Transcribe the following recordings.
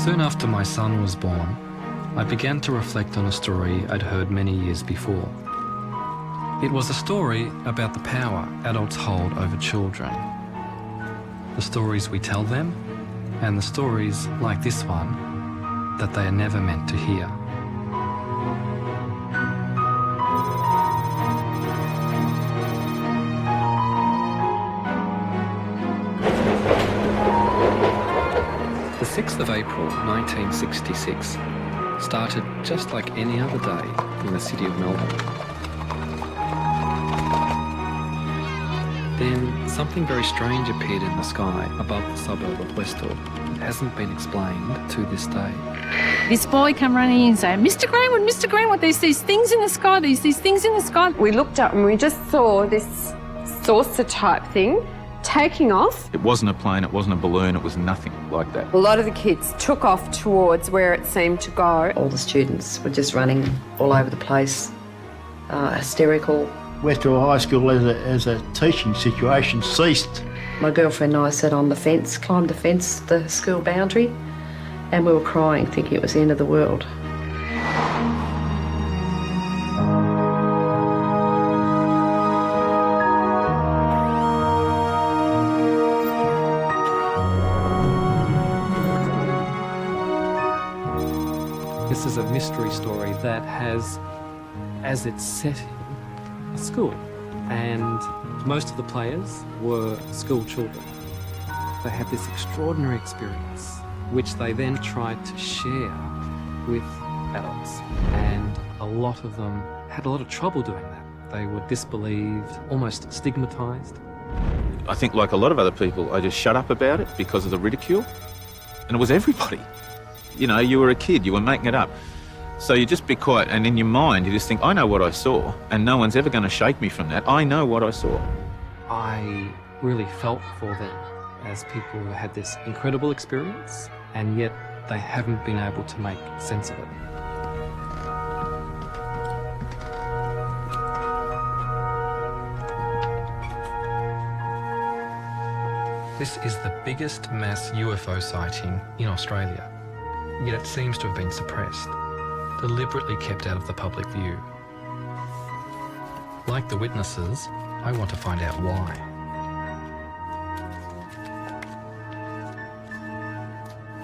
Soon after my son was born, I began to reflect on a story I'd heard many years before. It was a story about the power adults hold over children. The stories we tell them, and the stories, like this one, that they are never meant to hear. The 6th of April 1966 started just like any other day in the city of Melbourne. Then something very strange appeared in the sky above the suburb of Westall. It hasn't been explained to this day. This boy come running in and say, Mr. Greenwood, there's these things in the sky, these things in the sky. We looked up and we just saw this saucer type thing taking off. It wasn't a plane, it wasn't a balloon, it was nothing like that. A lot of the kids took off towards where it seemed to go. All the students were just running all over the place, hysterical. Westall High School as a teaching situation ceased. My girlfriend and I sat on the fence, climbed the fence, the school boundary, and we were crying, thinking it was the end of the world. This is a mystery story that has, as its setting, a school, and most of the players were school children. They had this extraordinary experience, which they then tried to share with adults, and a lot of them had a lot of trouble doing that. They were disbelieved, almost stigmatised. I think, like a lot of other people, I just shut up about it because of the ridicule, and it was everybody. You know, you were a kid, you were making it up. So you just be quiet, and in your mind you just think, I know what I saw, and no one's ever going to shake me from that. I know what I saw. I really felt for them as people who had this incredible experience, and yet they haven't been able to make sense of it. This is the biggest mass UFO sighting in Australia, yet it seems to have been suppressed, deliberately kept out of the public view. Like the witnesses, I want to find out why.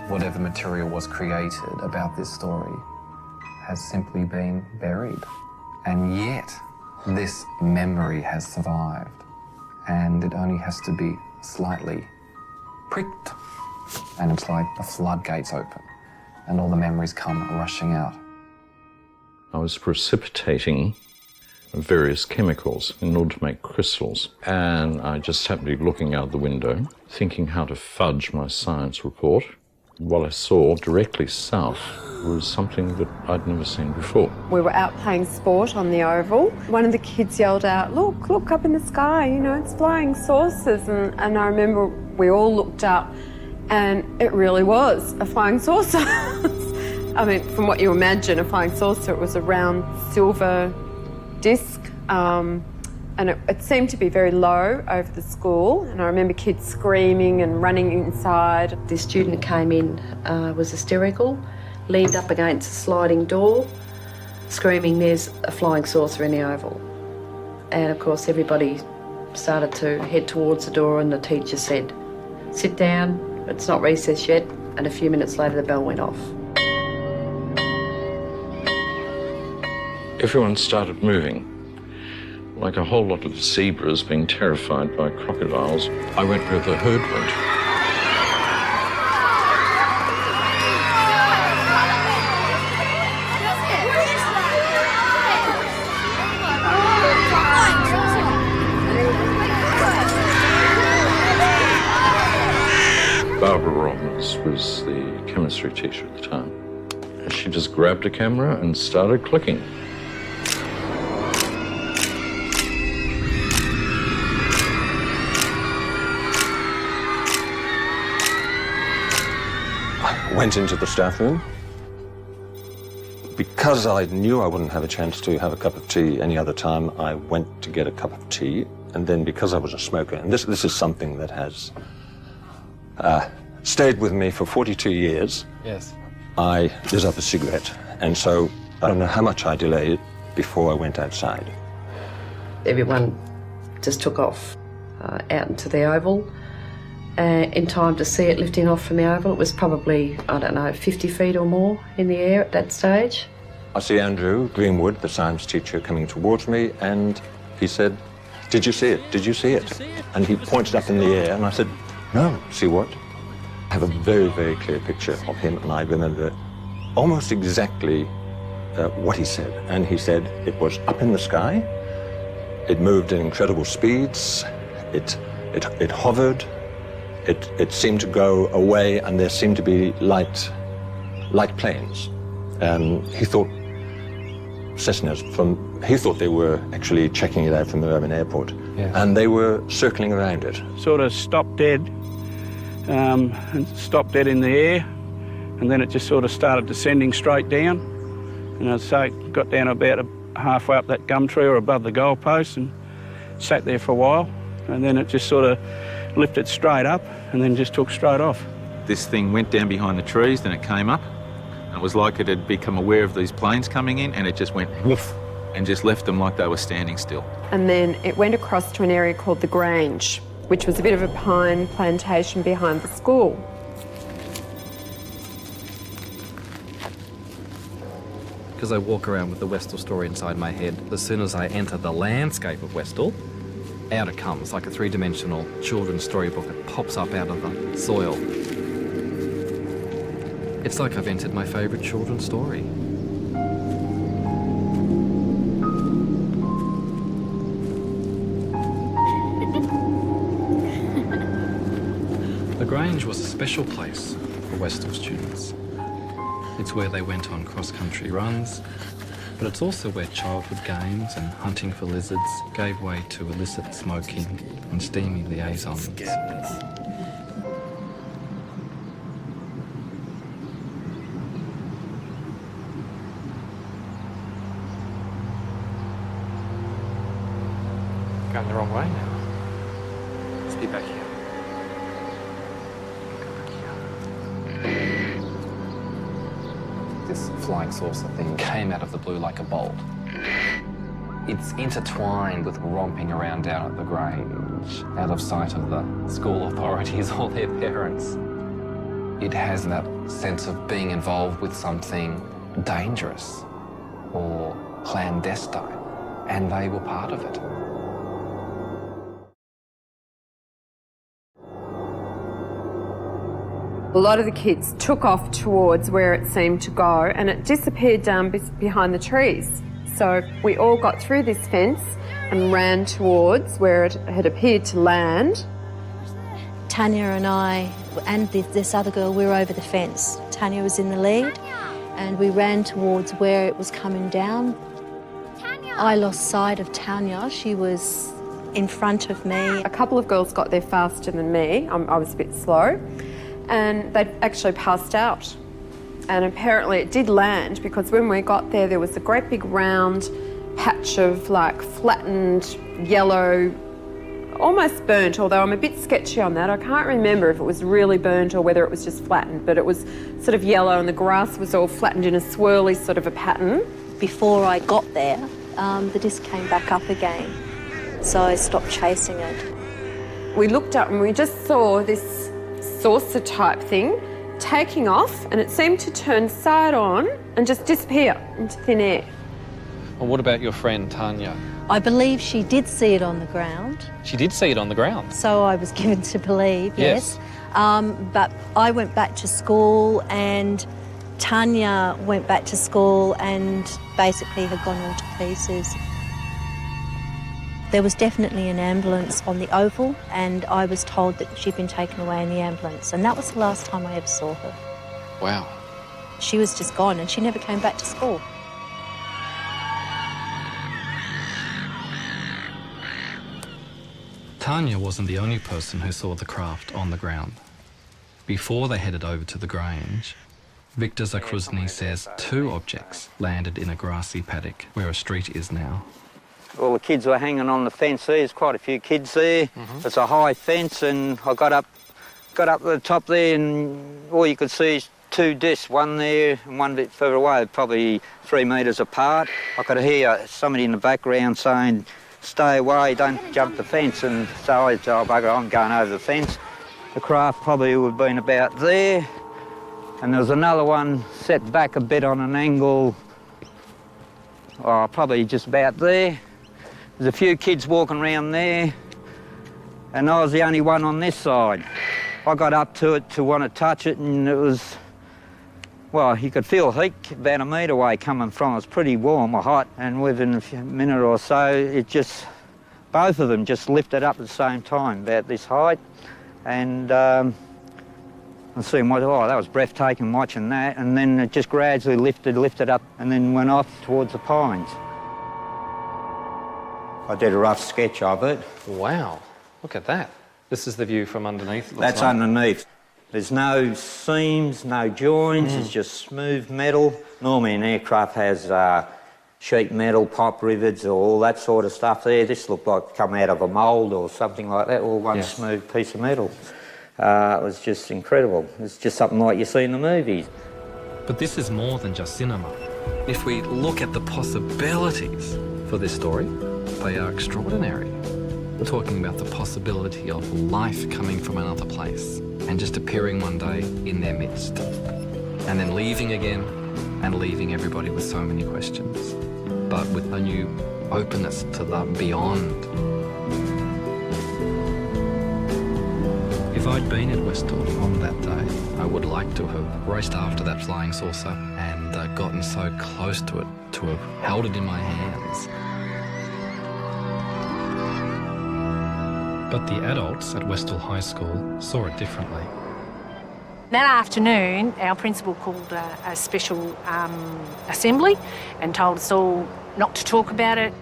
Whatever material was created about this story has simply been buried. And yet, this memory has survived. And it only has to be slightly pricked. And it's like the floodgates open, and all the memories come rushing out. I was precipitating various chemicals in order to make crystals, and I just happened to be looking out the window, thinking how to fudge my science report. What I saw directly south was something that I'd never seen before. We were out playing sport on the oval. One of the kids yelled out, look up in the sky, you know, it's flying saucers. And I remember we all looked up, and it really was a flying saucer. I mean, from what you imagine, a flying saucer, it was a round silver disc, and it seemed to be very low over the school, and I remember kids screaming and running inside. The student came in, was hysterical, leaned up against a sliding door, screaming, there's a flying saucer in the oval. And of course everybody started to head towards the door, and the teacher said, sit down, it's not recess yet, and a few minutes later the bell went off. Everyone started moving, like a whole lot of zebras being terrified by crocodiles. I went where the herd went. Barbara Robbins was the chemistry teacher at the time. She just grabbed a camera and started clicking. Went into the staff room. Because I knew I wouldn't have a chance to have a cup of tea any other time, I went to get a cup of tea. And then because I was a smoker, and this is something that has stayed with me for 42 years, Yes. I lit up a cigarette, and so I don't know how much I delayed before I went outside. Everyone just took off out into the oval. In time to see it lifting off from the oval, it was probably, I don't know, 50 feet or more in the air at that stage. I see Andrew Greenwood, the science teacher, coming towards me, and he said, "Did you see it? Did you see it?" And he pointed up in the air, and I said, "No, see what?" I have a very, very clear picture of him, and I remember almost exactly what he said. And he said it was up in the sky, it moved at incredible speeds, it hovered, it seemed to go away, and there seemed to be light planes. He thought Cessnas he thought they were actually checking it out from the Melbourne airport. Yeah. And they were circling around it. Sort of stopped dead, and stopped dead in the air, and then it just sort of started descending straight down. And I'd say it got down about halfway up that gum tree or above the goalpost and sat there for a while, and then it just sort of lifted straight up and then just took straight off. This thing went down behind the trees, then it came up, and it was like it had become aware of these planes coming in, and it just went woof and just left them like they were standing still. And then it went across to an area called the Grange, which was a bit of a pine plantation behind the school. Because I walk around with the Westall story inside my head, as soon as I enter the landscape of Westall, out it comes like a three-dimensional children's storybook. It pops up out of the soil. It's like I've entered my favourite children's story. The Grange was a special place for Westall students. It's where they went on cross-country runs, but it's also where childhood games and hunting for lizards gave way to illicit smoking and steamy liaisons. Going the wrong way now. Let's be back here. This flying saucer thing came out of the blue like a bolt. It's intertwined with romping around down at the Grange, out of sight of the school authorities or their parents. It has that sense of being involved with something dangerous or clandestine, and they were part of it. A lot of the kids took off towards where it seemed to go, and it disappeared down behind the trees. So we all got through this fence and ran towards where it had appeared to land. Tanya and I and this other girl, we were over the fence. Tanya was in the lead, and we ran towards where it was coming down. I lost sight of Tanya. She was in front of me. A couple of girls got there faster than me. I was a bit slow. And they'd actually passed out. And apparently it did land, because when we got there, there was a great big round patch of like flattened yellow, almost burnt, although I'm a bit sketchy on that. I can't remember if it was really burnt or whether it was just flattened, but it was sort of yellow, and the grass was all flattened in a swirly sort of a pattern. Before I got there, the disc came back up again, so I stopped chasing it. We looked up and we just saw this saucer type thing taking off, and it seemed to turn side on and just disappear into thin air. Well, what about your friend Tanya? I believe she did see it on the ground. She did see it on the ground? So I was given to believe, yes. But I went back to school, and Tanya went back to school and basically had gone all to pieces. There was definitely an ambulance on the oval, and I was told that she'd been taken away in the ambulance, and that was the last time I ever saw her. Wow. She was just gone, and she never came back to school. Tanya wasn't the only person who saw the craft on the ground. Before they headed over to the Grange, Victor Zakruzny says 2 objects landed in a grassy paddock where a street is now. All the kids were hanging on the fence there. There's quite a few kids there. It's a high fence, and I got up to the top there, and all you could see is two discs, one there and one a bit further away, probably 3 metres apart. I could hear somebody in the background saying, "Stay away, don't jump the fence," and so I said, "Oh, bugger, I'm going over the fence." The craft probably would have been about there, and there was another one set back a bit on an angle, probably just about there. There's a few kids walking around there, and I was the only one on this side. I got up to it to want to touch it, and it was, well, you could feel heat about a metre away coming from it. It was pretty warm or hot, and within a minute or so, it just, both of them just lifted up at the same time, about this height. And I seen, oh, that was breathtaking watching that, and then it just gradually lifted up, and then went off towards the pines. I did a rough sketch of it. Wow, look at that. This is the view from underneath. That's underneath. There's no seams, no joints, it's just smooth metal. Normally an aircraft has sheet metal, pipe rivets, or all that sort of stuff there. This looked like it come out of a mould or something like that, all one smooth piece of metal. It was just incredible. It's just something like you see in the movies. But this is more than just cinema. If we look at the possibilities for this story, they are extraordinary. We're talking about the possibility of life coming from another place and just appearing one day in their midst, and then leaving again and leaving everybody with so many questions, but with a new openness to the beyond. If I'd been at Westall on that day, I would like to have raced after that flying saucer and gotten so close to it, to have held it in my hands. But the adults at Westall High School saw it differently. That afternoon, our principal called a special assembly and told us all not to talk about it.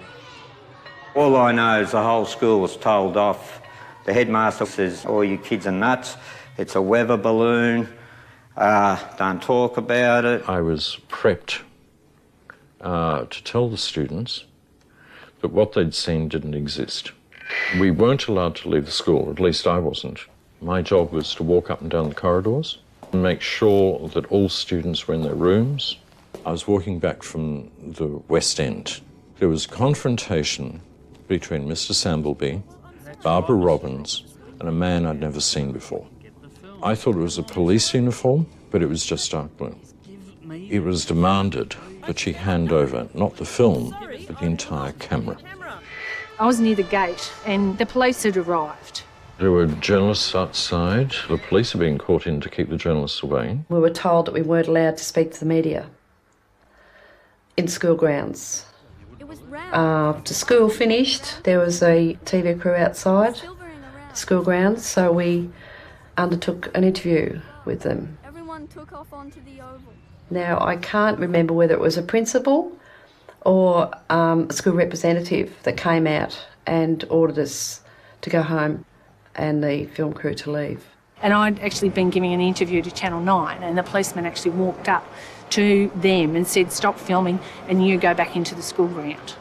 All I know is the whole school was told off. The headmaster says, "All you kids are nuts. It's a weather balloon. Don't talk about it." I was prepped to tell the students that what they'd seen didn't exist. We weren't allowed to leave the school, at least I wasn't. My job was to walk up and down the corridors and make sure that all students were in their rooms. I was walking back from the West End. There was confrontation between Mr. Sambleby, Barbara Robbins, and a man I'd never seen before. I thought it was a police uniform, but it was just dark blue. It was demanded that she hand over not the film, but the entire camera. I was near the gate and the police had arrived. There were journalists outside. The police had been called in to keep the journalists away. We were told that we weren't allowed to speak to the media in school grounds. After school finished, there was a TV crew outside the school grounds, so we undertook an interview with them. Everyone took off onto the oval. Now, I can't remember whether it was a principal or a school representative that came out and ordered us to go home and the film crew to leave. And I'd actually been giving an interview to Channel 9 and the policeman actually walked up to them and said, "Stop filming and you go back into the school ground."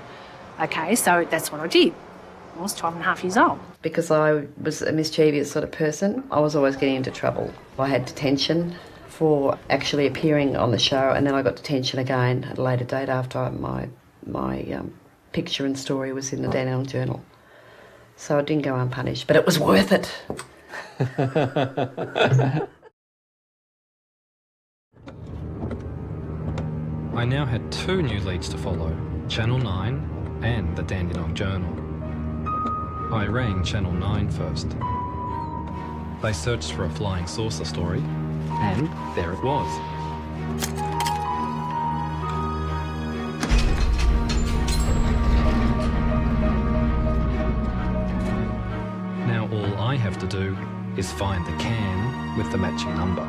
Okay, so that's what I did. I was 12 and a half years old. Because I was a mischievous sort of person, I was always getting into trouble. I had detention for actually appearing on the show, and then I got detention again at a later date after my picture and story was in the Dandenong Journal. So I didn't go unpunished, but it was worth it. I now had two new leads to follow, Channel 9 and the Dandenong Journal. I rang Channel 9 first. They searched for a flying saucer story, and there it was. Now all I have to do is find the can with the matching number.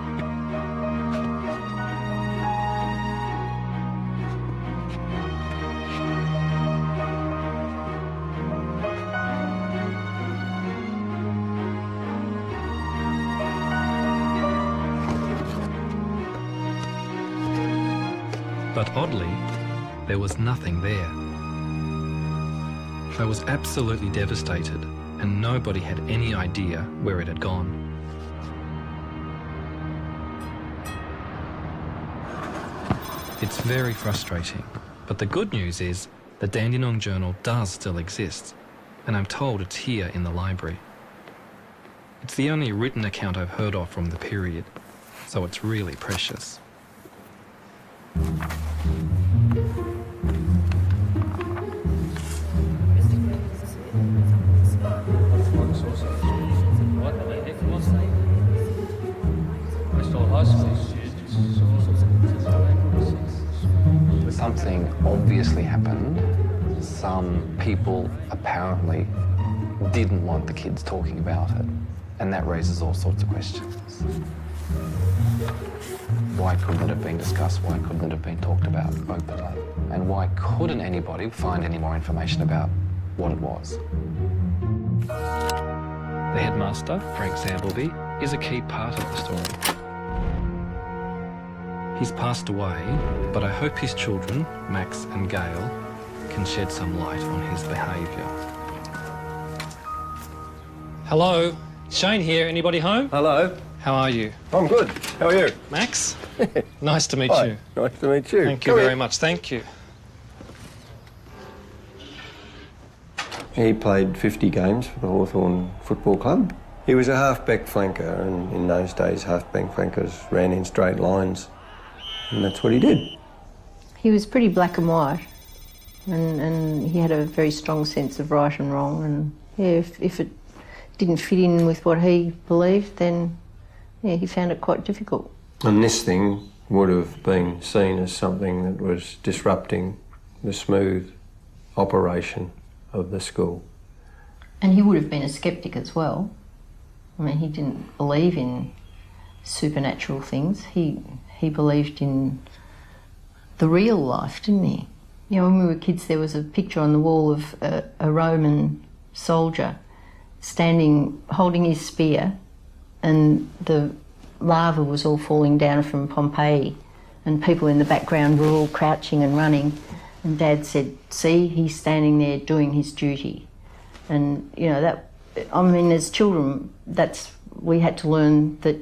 But oddly, there was nothing there. I was absolutely devastated, and nobody had any idea where it had gone. It's very frustrating, but the good news is the Dandenong Journal does still exist, and I'm told it's here in the library. It's the only written account I've heard of from the period, so it's really precious. Something obviously happened. Some people apparently didn't want the kids talking about it, and that raises all sorts of questions. Why couldn't it have been discussed? Why couldn't it have been talked about openly? And why couldn't anybody find any more information about what it was? The headmaster, Frank Sambleby, is a key part of the story. He's passed away, but I hope his children, Max and Gail, can shed some light on his behaviour. Hello, Shane here. Anybody home? Hello. How are you? I'm good. How are you? Max? Nice to meet Hi. you. Nice to meet you. Thank you very much. Thank you. He played 50 games for the Hawthorn Football Club. He was a half-back flanker, and in those days half-back flankers ran in straight lines, and that's what he did. He was pretty black and white, and he had a very strong sense of right and wrong, and yeah, if it didn't fit in with what he believed, then yeah, he found it quite difficult. And this thing would have been seen as something that was disrupting the smooth operation of the school. And he would have been a sceptic as well. I mean, he didn't believe in supernatural things. He believed in the real life, didn't he? You know, when we were kids, there was a picture on the wall of a Roman soldier standing, holding his spear, and the lava was all falling down from Pompeii, and people in the background were all crouching and running, and Dad said, see, he's standing there doing his duty. And, you know, that, I mean, as children, we had to learn that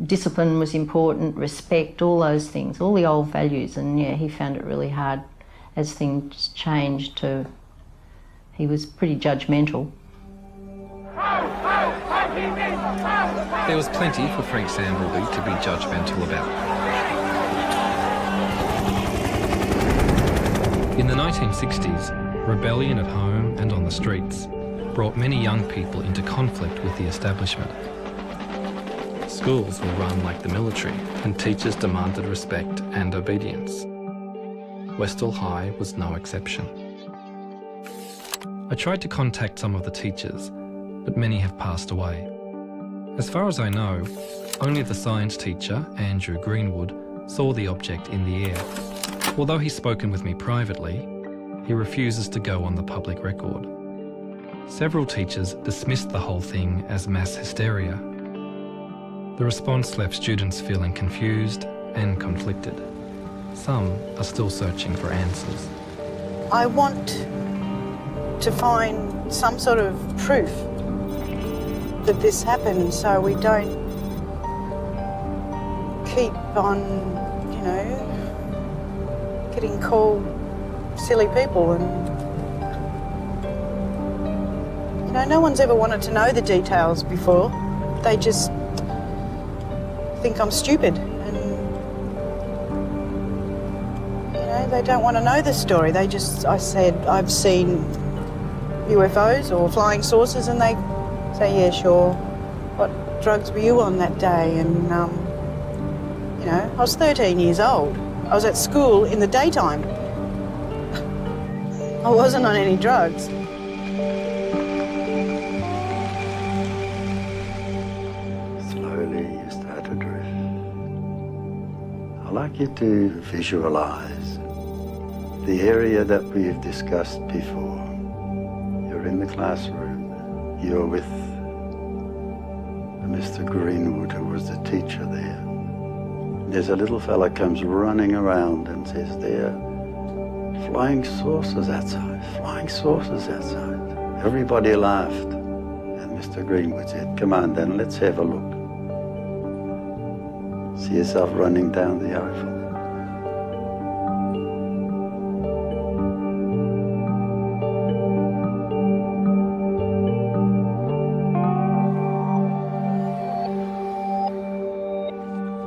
discipline was important, respect, all those things, all the old values, and yeah, he found it really hard as things changed he was pretty judgmental. There was plenty for Frank Sambleby to be judgmental about. In the 1960s, rebellion at home and on the streets brought many young people into conflict with the establishment. Schools were run like the military, and teachers demanded respect and obedience. Westall High was no exception. I tried to contact some of the teachers, but many have passed away. As far as I know, only the science teacher, Andrew Greenwood, saw the object in the air. Although he's spoken with me privately, he refuses to go on the public record. Several teachers dismissed the whole thing as mass hysteria. The response left students feeling confused and conflicted. Some are still searching for answers. I want to find some sort of proof that this happened, so we don't keep on, you know, getting called silly people. And, you know, no one's ever wanted to know the details before. They just think I'm stupid, and, you know, they don't want to know the story. I said, I've seen UFOs or flying saucers, and they say, yeah, sure. What drugs were you on that day? And, you know, I was 13 years old. I was at school in the daytime. I wasn't on any drugs. Slowly you start to drift. I'd like you to visualise the area that we've discussed before. You're in the classroom. You're with Mr. Greenwood, who was the teacher there. There's a little fella comes running around and says, there, flying saucers outside, flying saucers outside. Everybody laughed. And Mr. Greenwood said, come on then, let's have a look. See yourself running down the oval.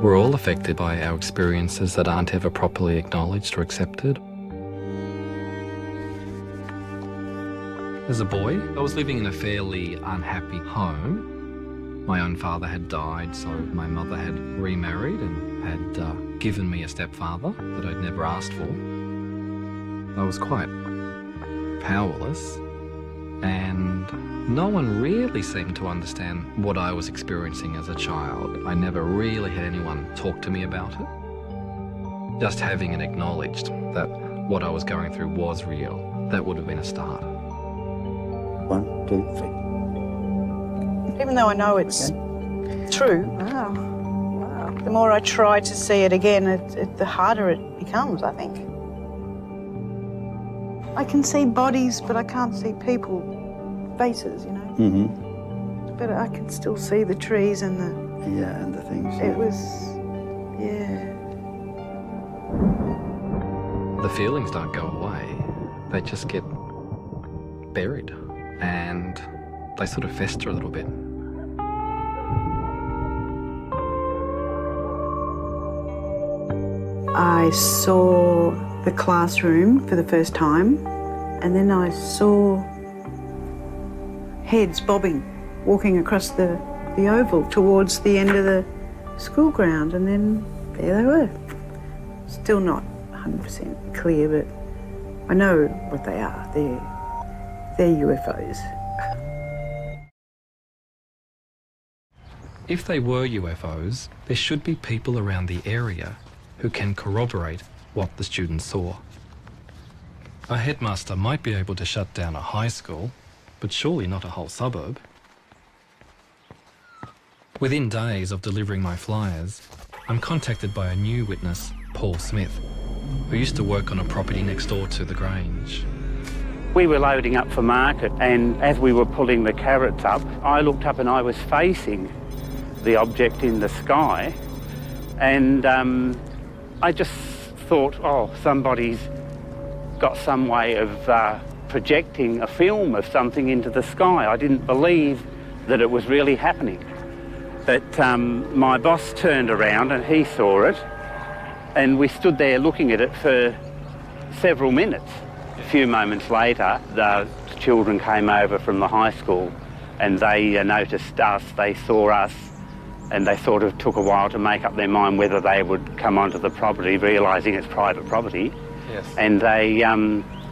We're all affected by our experiences that aren't ever properly acknowledged or accepted. As a boy, I was living in a fairly unhappy home. My own father had died, so my mother had remarried and had given me a stepfather that I'd never asked for. I was quite powerless, and no one really seemed to understand what I was experiencing as a child. I never really had anyone talk to me about it. Just having it acknowledged that what I was going through was real, that would have been a start. 1, 2, 3. Even though I know it's true, the more I try to see it again, the harder it becomes, I think. I can see bodies, but I can't see people, faces, you know. Mm-hmm. But I can still see the trees and the... Yeah, and the things. It was, yeah. The feelings don't go away. They just get buried and they sort of fester a little bit. I saw the classroom for the first time, and then I saw heads bobbing, walking across the oval towards the end of the school ground, and then there they were. Still not 100% clear, but I know what they are. They're UFOs. If they were UFOs, there should be people around the area who can corroborate what the students saw. A headmaster might be able to shut down a high school, but surely not a whole suburb. Within days of delivering my flyers, I'm contacted by a new witness, Paul Smith, who used to work on a property next door to the Grange. We were loading up for market, and as we were pulling the carrots up, I looked up and I was facing the object in the sky, and I just thought, oh, somebody's got some way of projecting a film of something into the sky. I didn't believe that it was really happening. But my boss turned around and he saw it, and we stood there looking at it for several minutes. A few moments later, the children came over from the high school and they noticed us, they saw us, and they sort of took a while to make up their mind whether they would come onto the property, realising it's private property. Yes. And they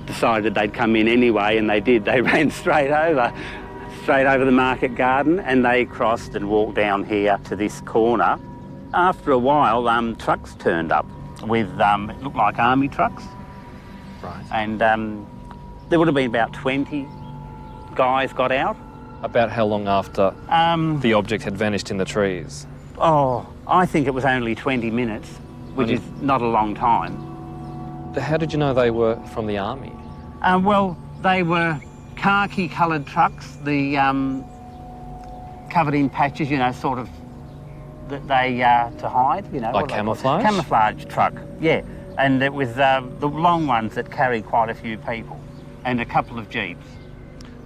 decided they'd come in anyway, and they did. They ran straight over the market garden, and they crossed and walked down here to this corner. After a while, trucks turned up with, it looked like army trucks. Right. And there would have been about 20 guys got out. About how long after the object had vanished in the trees? Oh, I think it was only 20 minutes, which is not a long time. How did you know they were from the army? Well, they were khaki-coloured trucks, the covered in patches, you know, sort of that they to hide, you know. Like camouflage? Camouflage truck, yeah. And it was the long ones that carried quite a few people, and a couple of jeeps.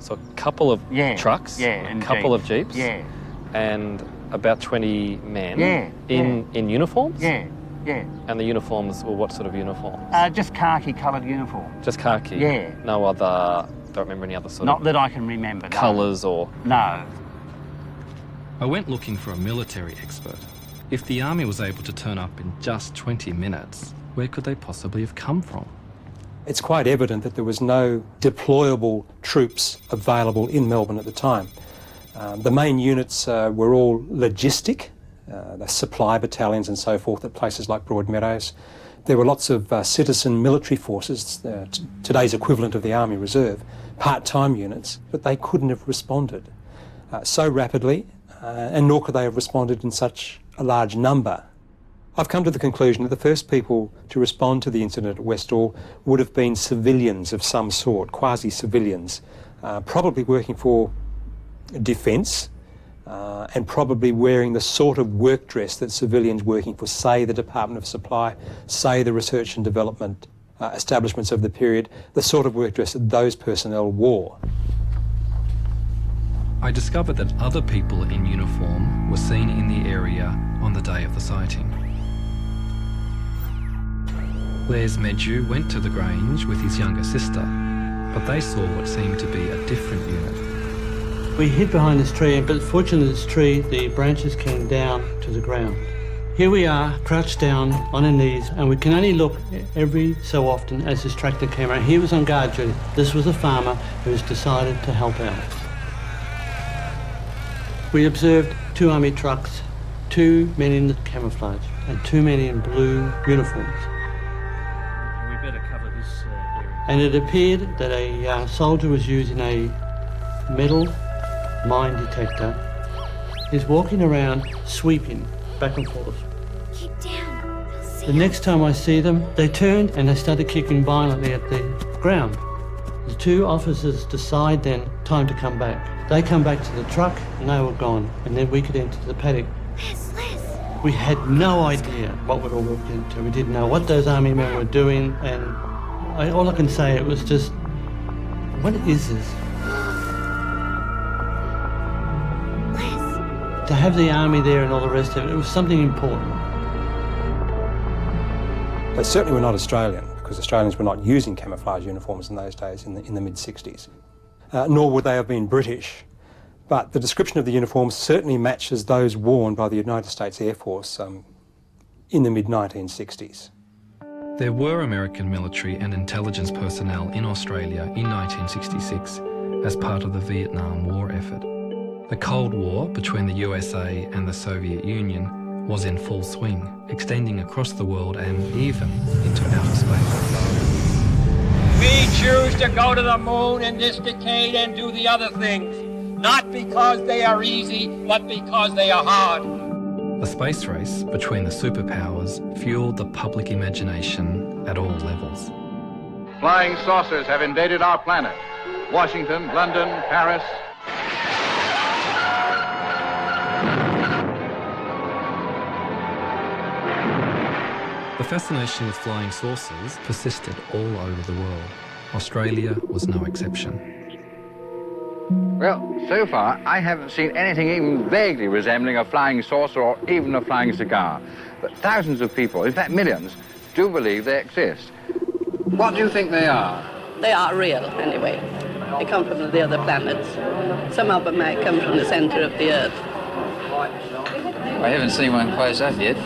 So a couple of trucks, and a couple jeeps. of jeeps, and about 20 men in uniforms? Yeah. And the uniforms were what sort of uniforms? Just khaki-coloured uniforms. Just khaki? Yeah. No other, don't remember any other sort Not of... that I can remember. Colours or... No. I went looking for a military expert. If the army was able to turn up in just 20 minutes, where could they possibly have come from? It's quite evident that there was no deployable troops available in Melbourne at the time. The main units were all logistic, the supply battalions and so forth at places like Broadmeadows. There were lots of citizen military forces, today's equivalent of the Army Reserve, part-time units, but they couldn't have responded so rapidly, and nor could they have responded in such a large number. I've come to the conclusion that the first people to respond to the incident at Westall would have been civilians of some sort, quasi-civilians, probably working for defence, and probably wearing the sort of work dress that civilians working for, say, the Department of Supply, say, the research and development establishments of the period, the sort of work dress that those personnel wore. I discovered that other people in uniform were seen in the area on the day of the sighting. Les Medju went to the Grange with his younger sister, but they saw what seemed to be a different unit. We hid behind this tree, but fortunately this tree, the branches came down to the ground. Here we are, crouched down on our knees, and we can only look every so often as this tractor came around. He was on guard duty. This was a farmer who's decided to help out. We observed 2 army trucks, 2 men in camouflage, and 2 men in blue uniforms. We better cover this area. And it appeared that a soldier was using a metal mine detector. He's walking around sweeping back and forth. Keep down. The next time I see them, they turned and they started kicking violently at the ground. The 2 officers decide then, time to come back. They come back to the truck and they were gone, and then we could enter the paddock. We had no idea what we'd all walked into. We didn't know what those army men were doing, and all I can say, it was just, what is this? To have the army there and all the rest of it, it was something important. They certainly were not Australian, because Australians were not using camouflage uniforms in those days, in the mid-60s. Nor would they have been British. But the description of the uniforms certainly matches those worn by the United States Air Force in the mid-1960s. There were American military and intelligence personnel in Australia in 1966 as part of the Vietnam War effort. The Cold War between the USA and the Soviet Union was in full swing, extending across the world and even into outer space. We choose to go to the moon in this decade and do the other things, not because they are easy, but because they are hard. The space race between the superpowers fueled the public imagination at all levels. Flying saucers have invaded our planet. Washington, London, Paris. The fascination with flying saucers persisted all over the world. Australia was no exception. Well, so far, I haven't seen anything even vaguely resembling a flying saucer or even a flying cigar. But thousands of people, in fact millions, do believe they exist. What do you think they are? They are real, anyway. They come from the other planets. Some of them may come from the centre of the Earth. I haven't seen one close up yet.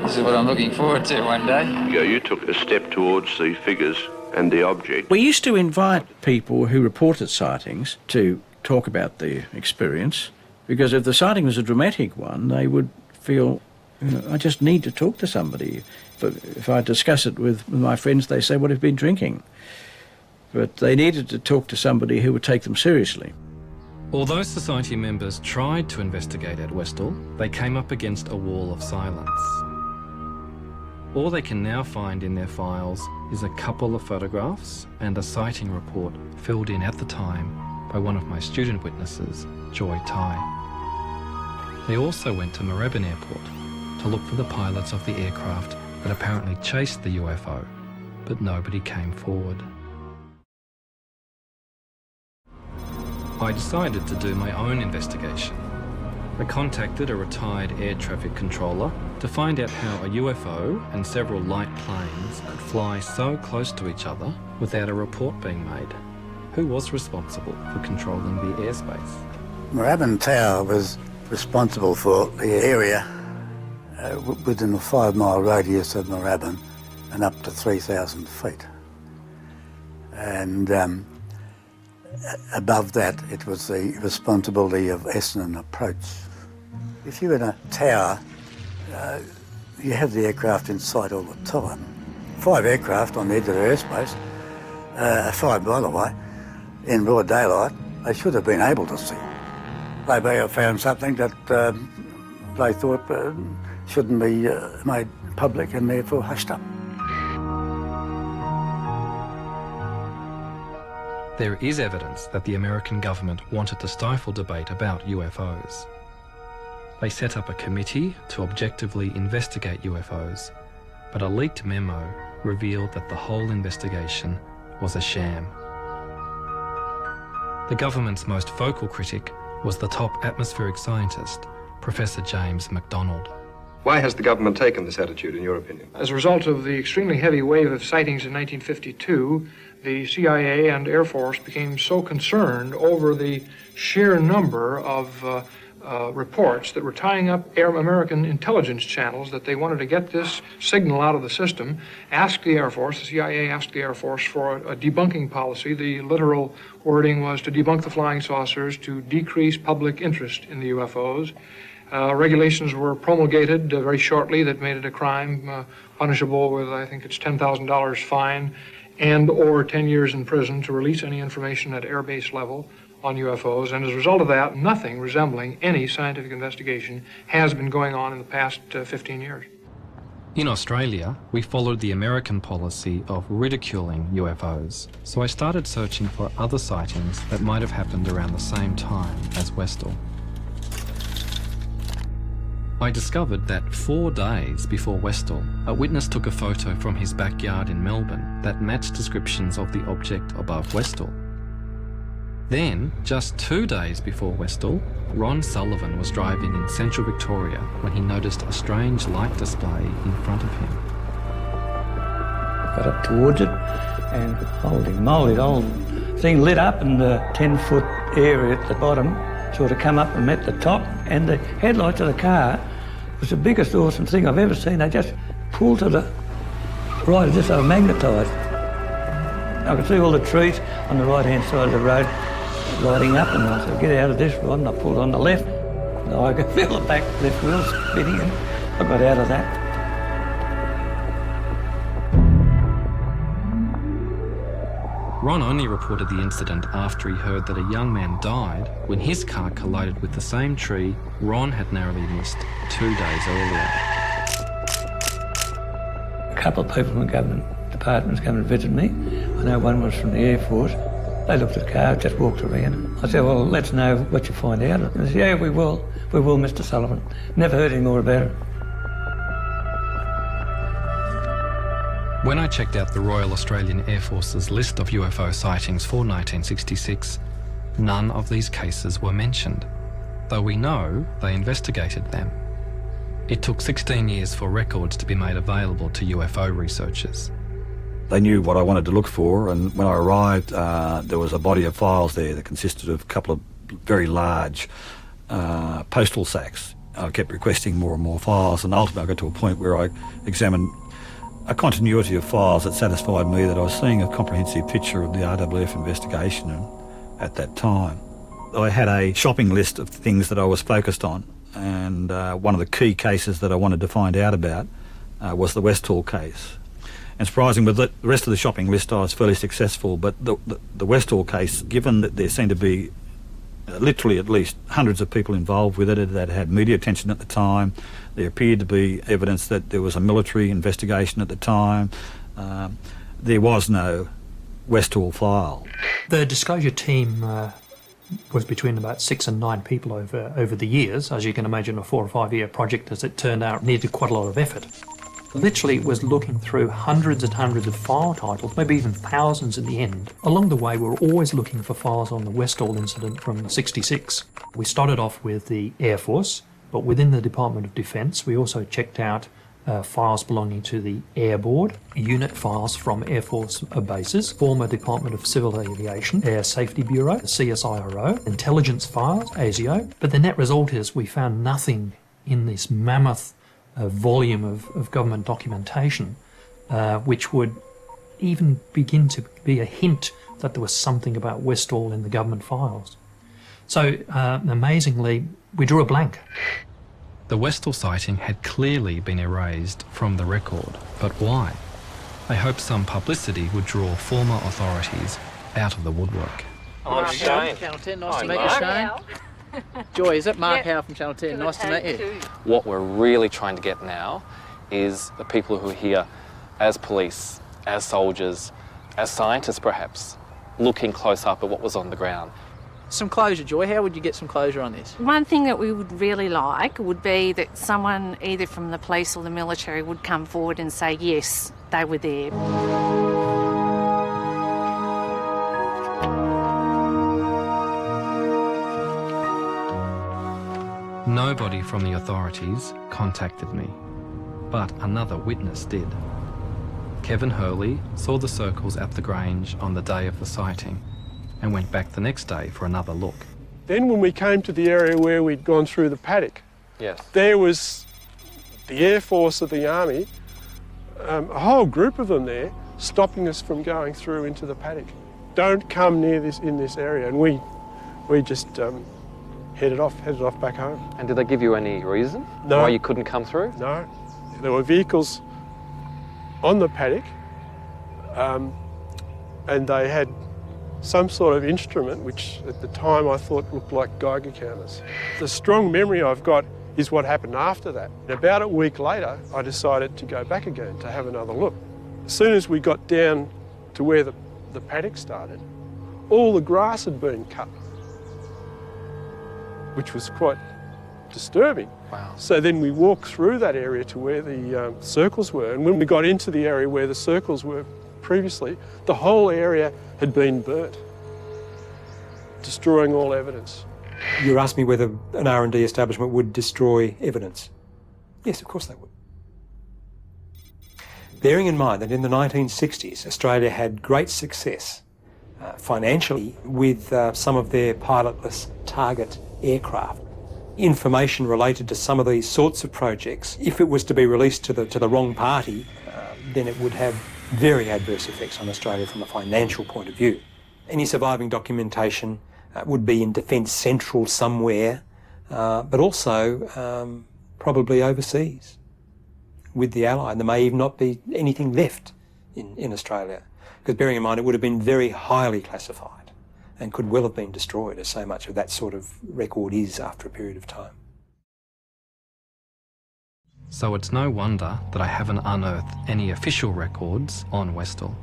This is what I'm looking forward to one day. You took a step towards the figures and the object. We used to invite people who reported sightings to talk about their experience, because if the sighting was a dramatic one, they would feel, I just need to talk to somebody. If I discuss it with my friends, they say, well, I've been drinking. But they needed to talk to somebody who would take them seriously. Although society members tried to investigate at Westall, they came up against a wall of silence. All they can now find in their files is a couple of photographs and a sighting report filled in at the time by one of my student witnesses, Joy Tai. They also went to Moorabbin Airport to look for the pilots of the aircraft that apparently chased the UFO, but nobody came forward. I decided to do my own investigation. I contacted a retired air traffic controller to find out how a UFO and several light planes could fly so close to each other without a report being made. Who was responsible for controlling the airspace? Moorabbin Tower was responsible for the area within a 5-mile radius of Moorabbin and up to 3,000 feet. And above that, it was the responsibility of Essendon Approach. If you're in a tower, you have the aircraft in sight all the time. 5 aircraft on the edge of the airspace, 5 by the way, in broad daylight, they should have been able to see. They may have found something that they thought shouldn't be made public and therefore hushed up. There is evidence that the American government wanted to stifle debate about UFOs. They set up a committee to objectively investigate UFOs, but a leaked memo revealed that the whole investigation was a sham. The government's most vocal critic was the top atmospheric scientist, Professor James MacDonald. Why has the government taken this attitude, in your opinion? As a result of the extremely heavy wave of sightings in 1952, the CIA and Air Force became so concerned over the sheer number of reports that were tying up American intelligence channels that they wanted to get this signal out of the system, asked the Air Force, the CIA asked the Air Force for a debunking policy. The literal wording was to debunk the flying saucers, to decrease public interest in the UFOs. Regulations were promulgated very shortly that made it a crime, punishable with, I think it's $10,000 fine and or 10 years in prison to release any information at airbase level on UFOs. And as a result of that, nothing resembling any scientific investigation has been going on in the past 15 years. In Australia, we followed the American policy of ridiculing UFOs, so I started searching for other sightings that might have happened around the same time as Westall. I discovered that 4 days before Westall, a witness took a photo from his backyard in Melbourne that matched descriptions of the object above Westall. Then, just 2 days before Westall, Ron Sullivan was driving in central Victoria when he noticed a strange light display in front of him. Got up towards it and holy moly, the whole thing lit up and the 10-foot area at the bottom sort of come up and met the top, and the headlights of the car was the biggest awesome thing I've ever seen. They just pulled to the right, as if they were magnetised. I could see all the trees on the right-hand side of the road lighting up, and I said, get out of this rod, and I pulled on the left. And I could feel the back left wheel spinning, and I got out of that. Ron only reported the incident after he heard that a young man died when his car collided with the same tree Ron had narrowly missed 2 days earlier. A couple of people from government departments came and visited me. I know one was from the Air Force. They looked at the car, just walked around. I said, well, let's know what you find out. And they said, yeah, we will, Mr. Sullivan. Never heard any more about it. When I checked out the Royal Australian Air Force's list of UFO sightings for 1966, none of these cases were mentioned, though we know they investigated them. It took 16 years for records to be made available to UFO researchers. They knew what I wanted to look for, and when I arrived, there was a body of files there that consisted of a couple of very large postal sacks. I kept requesting more and more files, and ultimately I got to a point where I examined a continuity of files that satisfied me that I was seeing a comprehensive picture of the RAAF investigation at that time. I had a shopping list of things that I was focused on, and one of the key cases that I wanted to find out about was the Westall case. And surprising, with the rest of the shopping list I was fairly successful, but the Westall case, given that there seemed to be literally at least hundreds of people involved with it that had media attention at the time, there appeared to be evidence that there was a military investigation at the time. There was no Westall file. The disclosure team was between about 6 and 9 people over the years. As you can imagine, a 4 or 5 year project, as it turned out, needed quite a lot of effort. Literally was looking through hundreds and hundreds of file titles, maybe even thousands in the end. Along the way, we were always looking for files on the Westall incident from '66. We started off with the Air Force, but within the Department of Defence, we also checked out files belonging to the Air Board, unit files from Air Force bases, former Department of Civil Aviation, Air Safety Bureau, the CSIRO, intelligence files, ASIO. But the net result is we found nothing in this mammoth volume of government documentation which would even begin to be a hint that there was something about Westall in the government files. So amazingly, we drew a blank. The Westall sighting had clearly been erased from the record, but why? I hoped some publicity would draw former authorities out of the woodwork. I'm Shane. Channel 10, nice to meet you, Shane. Joy, is it Mark Howe from Channel 10? Nice to meet you. What we're really trying to get now is the people who are here as police, as soldiers, as scientists perhaps, looking close up at what was on the ground. Some closure, Joy. How would you get some closure on this? One thing that we would really like would be that someone either from the police or the military would come forward and say, yes, they were there. Nobody from the authorities contacted me, but another witness did. Kevin Hurley saw the circles at the Grange on the day of the sighting and went back the next day for another look. Then when we came to the area where we'd gone through the paddock, yes, there was the Air Force of the Army, a whole group of them there, stopping us from going through into the paddock. Don't come near this in this area, and we just headed off back home. And did they give you any reason No. why you couldn't come through? No, there were vehicles on the paddock, and they had some sort of instrument which at the time I thought looked like Geiger counters. The strong memory I've got is what happened after that. About a week later, I decided to go back again to have another look. As soon as we got down to where the paddock started, all the grass had been cut, which was quite disturbing. Wow. So then we walked through that area to where the circles were, and when we got into the area where the circles were previously, the whole area had been burnt, destroying all evidence. You asked me whether an R&D establishment would destroy evidence. Yes, of course they would. Bearing in mind that in the 1960s, Australia had great success financially with some of their pilotless target aircraft. Information related to some of these sorts of projects, if it was to be released to the wrong party, then it would have very adverse effects on Australia from a financial point of view. Any surviving documentation would be in Defence Central somewhere, but also probably overseas with the Allied. There may even not be anything left in Australia, because bearing in mind it would have been very highly classified and could well have been destroyed, as so much of that sort of record is after a period of time. So it's no wonder that I haven't unearthed any official records on Westall,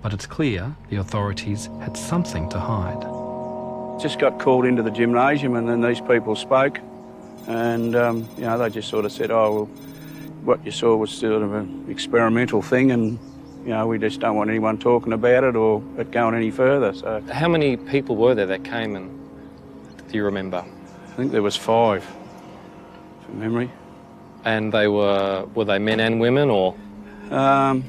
but it's clear the authorities had something to hide. Just got called into the gymnasium, and then these people spoke, and they just sort of said, oh, well, what you saw was sort of an experimental thing, and we just don't want anyone talking about it or it going any further. So How many people were there that came, and do you remember? I think there was 5, from memory. And they were they men and women, or? I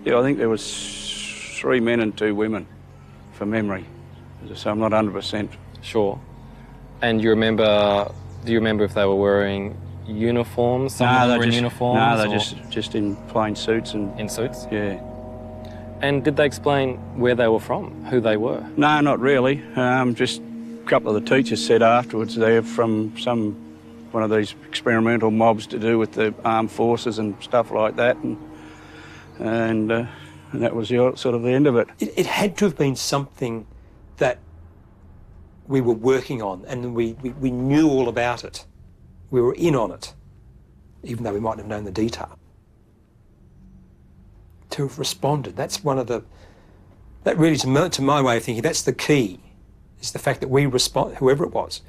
think there was 3 men and 2 women, from memory. So I'm not 100% sure. And do you remember if they were wearing uniforms? Some were in uniforms? No, they're just in plain suits. In suits? Yeah. And did they explain where they were from, who they were? No, not really. Just a couple of the teachers said afterwards they're from one of these experimental mobs to do with the armed forces and stuff like that, and that was sort of the end of it. It had to have been something that we were working on, and we knew all about it. We were in on it, even though we mightn't have known the detail. To have responded, that's one of the... That really, to my way of thinking, that's the key, is the fact that we whoever it was,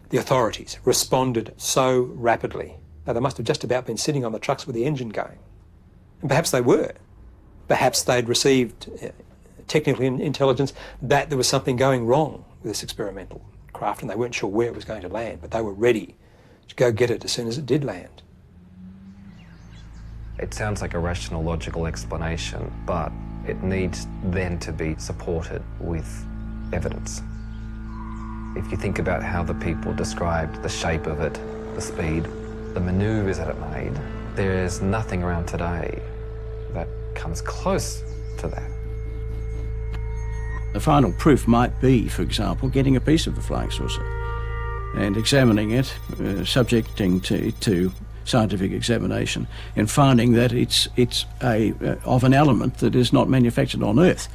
the authorities, responded so rapidly. Now, they must have just about been sitting on the trucks with the engine going. And perhaps they were. Perhaps they'd received technical intelligence that there was something going wrong with this experimental craft, and they weren't sure where it was going to land, but they were ready to go get it as soon as it did land. It sounds like a rational, logical explanation, but it needs then to be supported with evidence. If you think about how the people described the shape of it, the speed, the manoeuvres that it made, there's nothing around today that comes close to that. The final proof might be, for example, getting a piece of the flying saucer and examining it, subjecting to scientific examination, and finding that it's of an element that is not manufactured on Earth.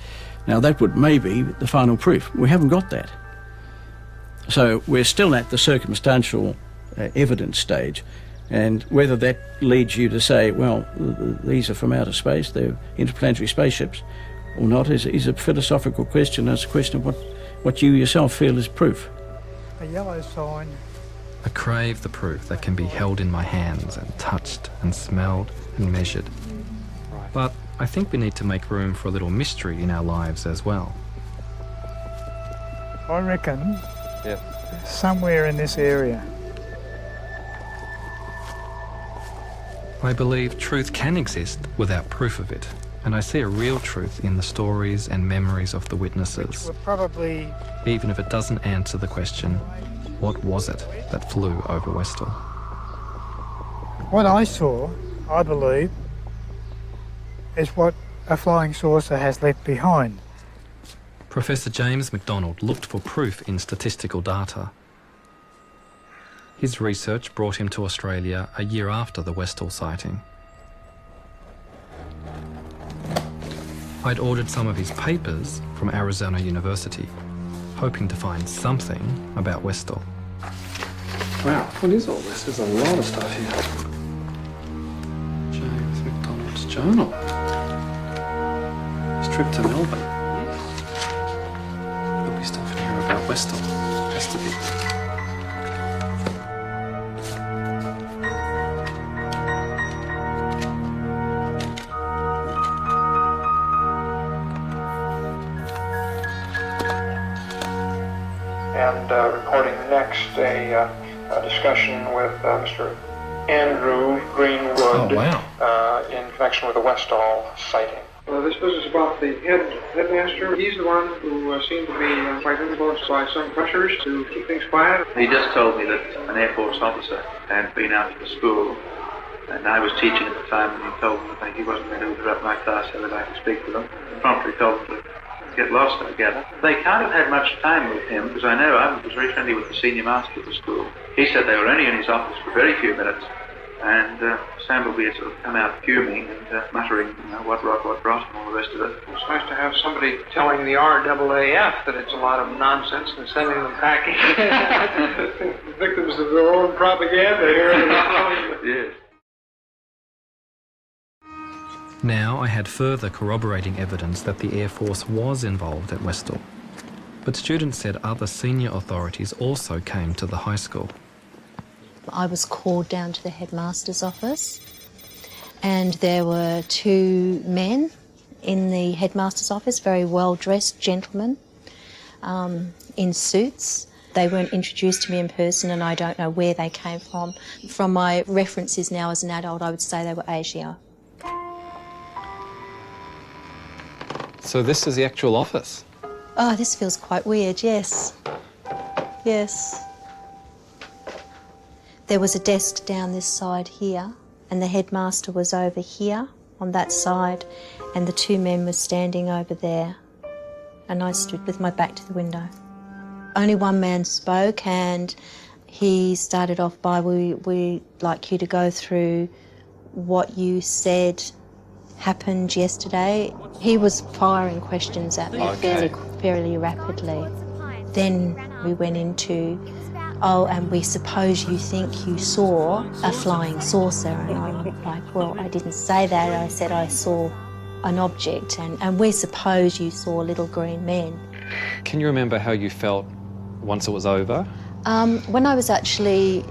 Now, that would maybe be the final proof. We haven't got that. So we're still at the circumstantial evidence stage, and whether that leads you to say, well, these are from outer space, they're interplanetary spaceships, or not, is a philosophical question. It's a question of what you yourself feel is proof. A yellow sign. I crave the proof that can be held in my hands and touched and smelled and measured. But I think we need to make room for a little mystery in our lives as well. I reckon somewhere in this area I believe truth can exist without proof of it, and I see a real truth in the stories and memories of the witnesses, We're probably even if it doesn't answer the question, what was it that flew over Westall? what I saw, I believe, is what a flying saucer has left behind. Professor James McDonald looked for proof in statistical data. His research brought him to Australia a year after the Westall sighting. I'd ordered some of his papers from Arizona University, hoping to find something about Westall. Wow, what is all this? There's a lot of stuff here. James McDonald's journal. His trip to Melbourne. There'll be stuff in here about Westall. Has to be. And recording next a discussion with Mr. Andrew Greenwood in connection with the Westall sighting. This business about the headmaster, he's the one who seemed to be quite influenced by some pressures to keep things quiet. He just told me that an Air Force officer had been out to the school, and I was teaching at the time, and he told me that he wasn't going to interrupt my class so that I could speak to them. He promptly told them to get lost together. They can't have had much time with him, because I know I was very friendly with the senior master of the school. He said they were only in his office for very few minutes, and Sambleby had sort of come out fuming and muttering, you know, what rot, and all the rest of it. It's nice to have somebody telling the RAAF that it's a lot of nonsense and sending them packing. Victims of their own propaganda here in Hollywood. Yes. Now I had further corroborating evidence that the Air Force was involved at Westall. But students said other senior authorities also came to the high school. I was called down to the headmaster's office, and there were two men in the headmaster's office, very well-dressed gentlemen in suits. They weren't introduced to me in person, and I don't know where they came from. From my references now as an adult, I would say they were Asia. So this is the actual office? Oh, this feels quite weird, yes. Yes. There was a desk down this side here, and the headmaster was over here on that side, and the two men were standing over there, and I stood with my back to the window. Only one man spoke, and he started off by, we'd like you to go through what you said happened yesterday. He was firing questions at me fairly rapidly. Then we went into, oh, and we suppose you think you saw a flying saucer. And I'm like, well, I didn't say that. I said I saw an object, and we suppose you saw little green men. Can you remember how you felt once it was over? When I was actually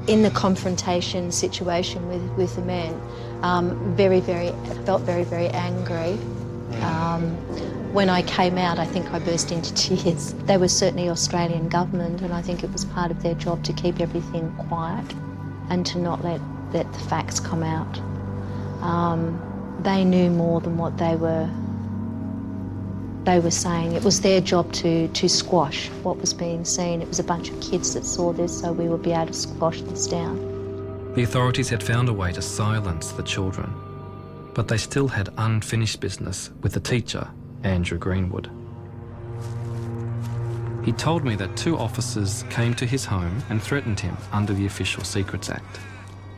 in the confrontation situation with the men, I felt very angry. When I came out, I think I burst into tears. They were certainly Australian government, and I think it was part of their job to keep everything quiet and to not let the facts come out. They knew more than what they were saying. It was their job to squash what was being seen. It was a bunch of kids that saw this, so we would be able to squash this down. The authorities had found a way to silence the children, but they still had unfinished business with the teacher, Andrew Greenwood. He told me that two officers came to his home and threatened him under the Official Secrets Act.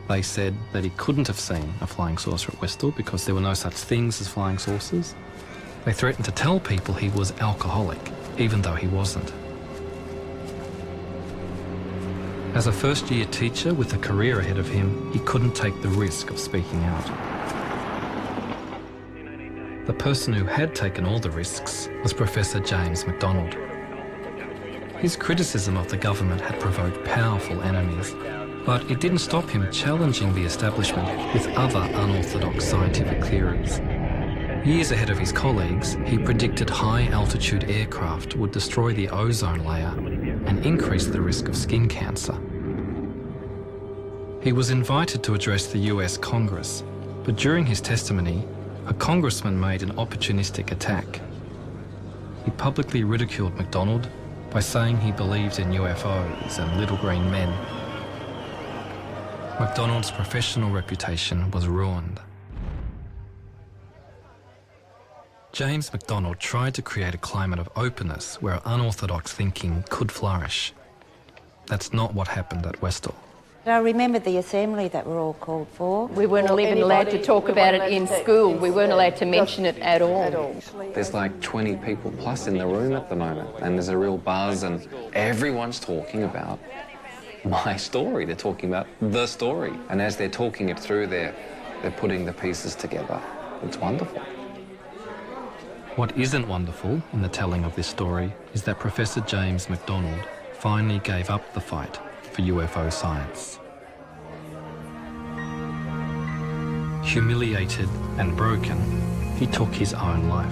They said that he couldn't have seen a flying saucer at Westall because there were no such things as flying saucers. They threatened to tell people he was alcoholic, even though he wasn't. As a first-year teacher with a career ahead of him, he couldn't take the risk of speaking out. The person who had taken all the risks was Professor James McDonald. His criticism of the government had provoked powerful enemies, but it didn't stop him challenging the establishment with other unorthodox scientific theories. Years ahead of his colleagues, he predicted high-altitude aircraft would destroy the ozone layer and increase the risk of skin cancer. He was invited to address the US Congress, but during his testimony, a congressman made an opportunistic attack. He publicly ridiculed MacDonald by saying he believed in UFOs and little green men. MacDonald's professional reputation was ruined. James MacDonald tried to create a climate of openness where unorthodox thinking could flourish. That's not what happened at Westall. I remember the assembly that we're all called for. We weren't even allowed to talk about it in school. We weren't allowed to mention it at all. There's like 20 people plus in the room at the moment, and there's a real buzz, and everyone's talking about my story. They're talking about the story. And as they're talking it through, they're putting the pieces together. It's wonderful. What isn't wonderful in the telling of this story is that Professor James MacDonald finally gave up the fight for UFO science. Humiliated and broken, he took his own life.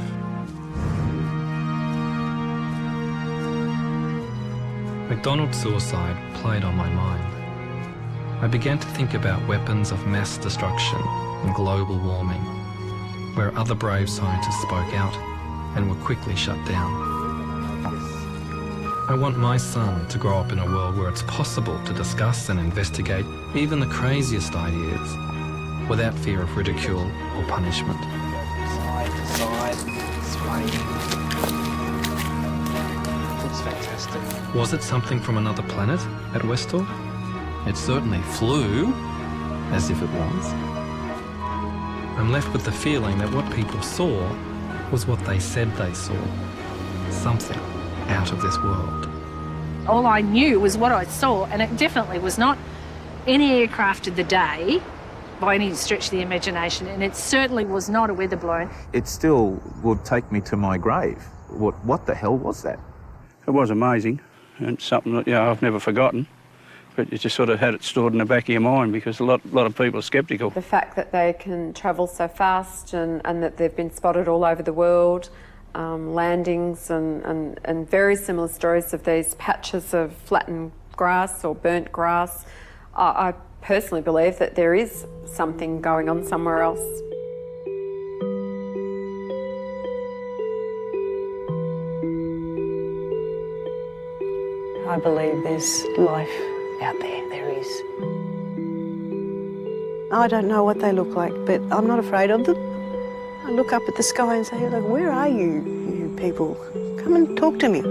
MacDonald's suicide played on my mind. I began to think about weapons of mass destruction and global warming, where other brave scientists spoke out and were quickly shut down. I want my son to grow up in a world where it's possible to discuss and investigate even the craziest ideas without fear of ridicule or punishment. Side to side, swaying. It's fantastic. Was it something from another planet at Westall? It certainly flew, as if it was. I'm left with the feeling that what people saw was what they said they saw. Something out of this world. All I knew was what I saw, and it definitely was not any aircraft of the day by any stretch of the imagination, and it certainly was not a weather balloon. It still would take me to my grave. What the hell was that? It was amazing, and something that I've never forgotten. But you just sort of had it stored in the back of your mind because a lot of people are sceptical. The fact that they can travel so fast and that they've been spotted all over the world, landings and very similar stories of these patches of flattened grass or burnt grass. I personally believe that there is something going on somewhere else. I believe there's life out there is. I don't know what they look like, but I'm not afraid of them. I look up at the sky and say, look, where are you, you people? Come and talk to me.